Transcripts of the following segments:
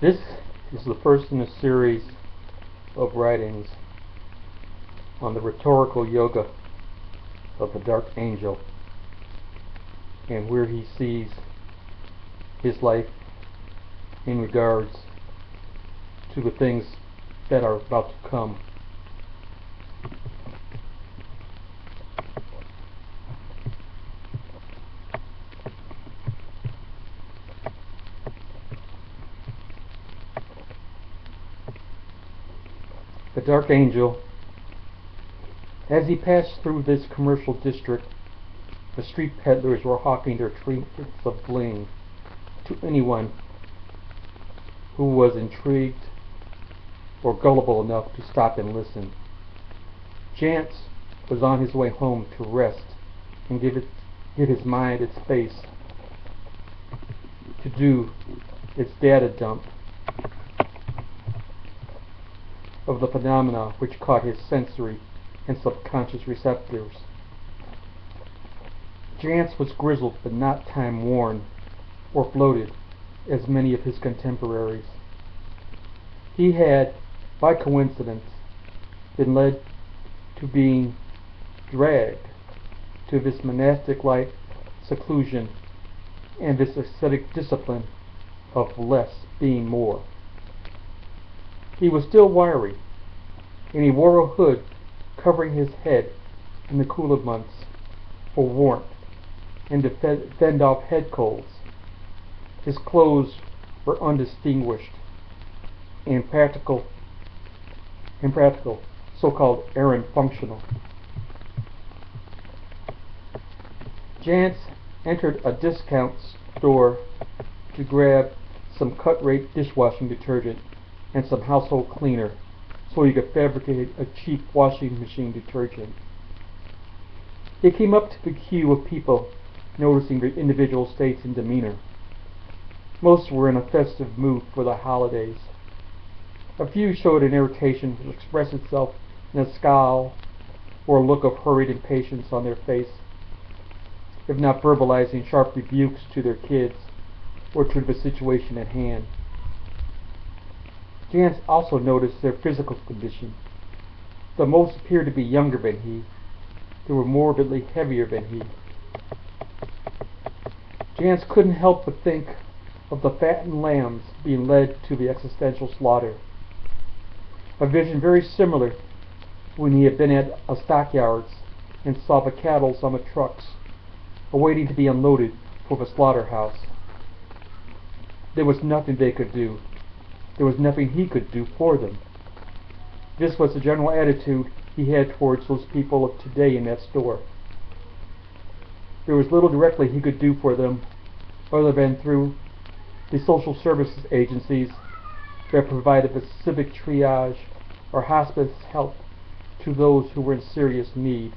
This is the first in a series of writings on the rhetorical yoga of the Dark Angel and where he sees his life in regards to the things that are about to come. The Dark Angel. As he passed through this commercial district, the street peddlers were hawking their trinkets of bling to anyone who was intrigued or gullible enough to stop and listen. Chance was on his way home to rest and give his mind its space to do its data dump of the phenomena which caught his sensory and subconscious receptors. Jance was grizzled but not time-worn or bloated as many of his contemporaries. He had, by coincidence, been led to being dragged to this monastic-like seclusion and this ascetic discipline of less being more. He was still wiry, and he wore a hood covering his head in the cooler months for warmth and to fend off head colds. His clothes were undistinguished and practical, so-called errand functional. Jance entered a discount store to grab some cut-rate dishwashing detergent and some household cleaner so he could fabricate a cheap washing machine detergent. He came up to the queue of people, noticing their individual states and demeanor. Most were in a festive mood for the holidays. A few showed an irritation which expressed itself in a scowl or a look of hurried impatience on their face, if not verbalizing sharp rebukes to their kids or to the situation at hand. Jance also noticed their physical condition. The most appeared to be younger than he. They were morbidly heavier than he. Jance couldn't help but think of the fattened lambs being led to the existential slaughter. A vision very similar when he had been at a stockyards and saw the cattle on the trucks, awaiting to be unloaded for the slaughterhouse. There was nothing they could do. There was nothing he could do for them. This was the general attitude he had towards those people of today in that store. There was little directly he could do for them other than through the social services agencies that provided the civic triage or hospice help to those who were in serious need.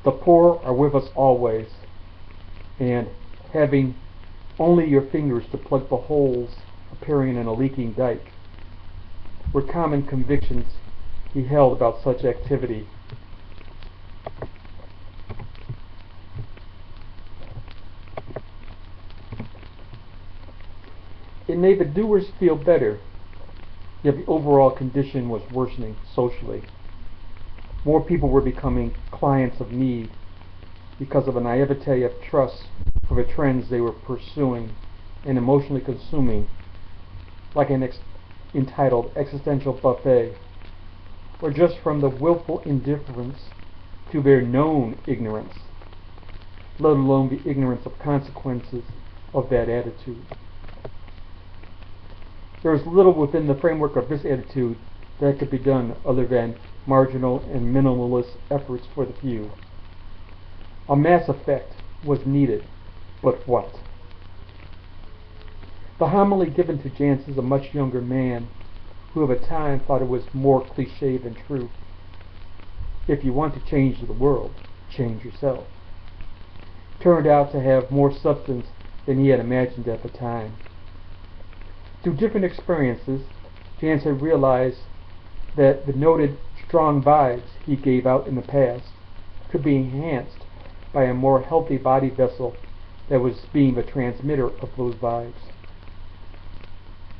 The poor are with us always, and having only your fingers to plug the holes appearing in a leaking dike were common convictions he held about such activity. It made the doers feel better, yet the overall condition was worsening socially. More people were becoming clients of need because of a naivete of trust for the trends they were pursuing and emotionally consuming, like an entitled existential buffet, or just from the willful indifference to their known ignorance, let alone the ignorance of consequences of that attitude. There is little within the framework of this attitude that could be done other than marginal and minimalist efforts for the few. A mass effect was needed, but what? The homily given to Jance is a much younger man who at the time thought it was more cliche than true. If you want to change the world, change yourself. Turned out to have more substance than he had imagined at the time. Through different experiences, Jance had realized that the noted strong vibes he gave out in the past could be enhanced by a more healthy body vessel that was being the transmitter of those vibes.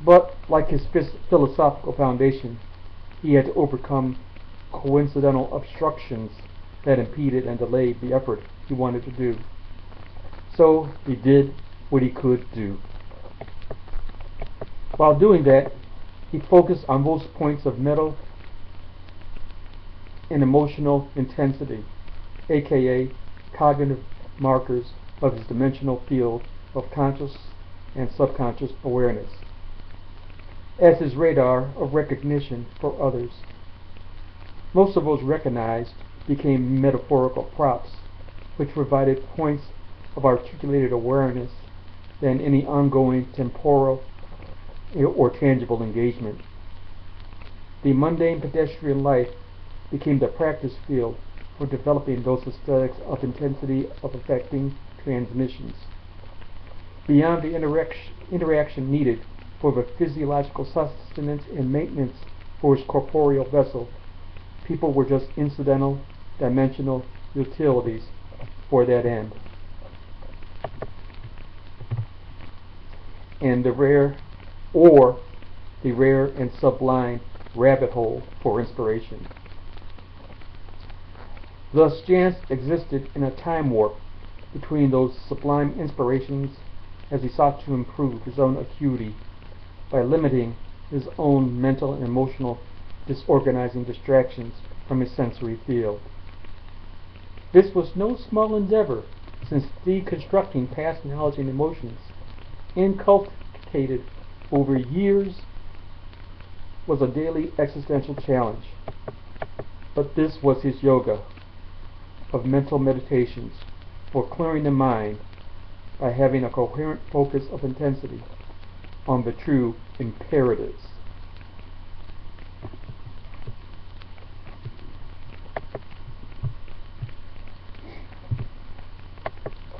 But like his philosophical foundation, he had to overcome coincidental obstructions that impeded and delayed the effort he wanted to do. So he did what he could do. While doing that, he focused on those points of mental and emotional intensity, aka cognitive markers of his dimensional field of conscious and subconscious awareness, as his radar of recognition for others. Most of those recognized became metaphorical props, which provided points of articulated awareness than any ongoing temporal or tangible engagement. The mundane pedestrian life became the practice field for developing those aesthetics of intensity of affecting transmissions. Beyond the interaction needed for the physiological sustenance and maintenance for his corporeal vessel, people were just incidental, dimensional utilities for that end. And the rare and sublime rabbit hole for inspiration. Thus Jans existed in a time warp between those sublime inspirations as he sought to improve his own acuity by limiting his own mental and emotional disorganizing distractions from his sensory field. This was no small endeavor, since deconstructing past knowledge and emotions, inculcated over years, was a daily existential challenge. But this was his yoga of mental meditations for clearing the mind by having a coherent focus of intensity on the true imperatives.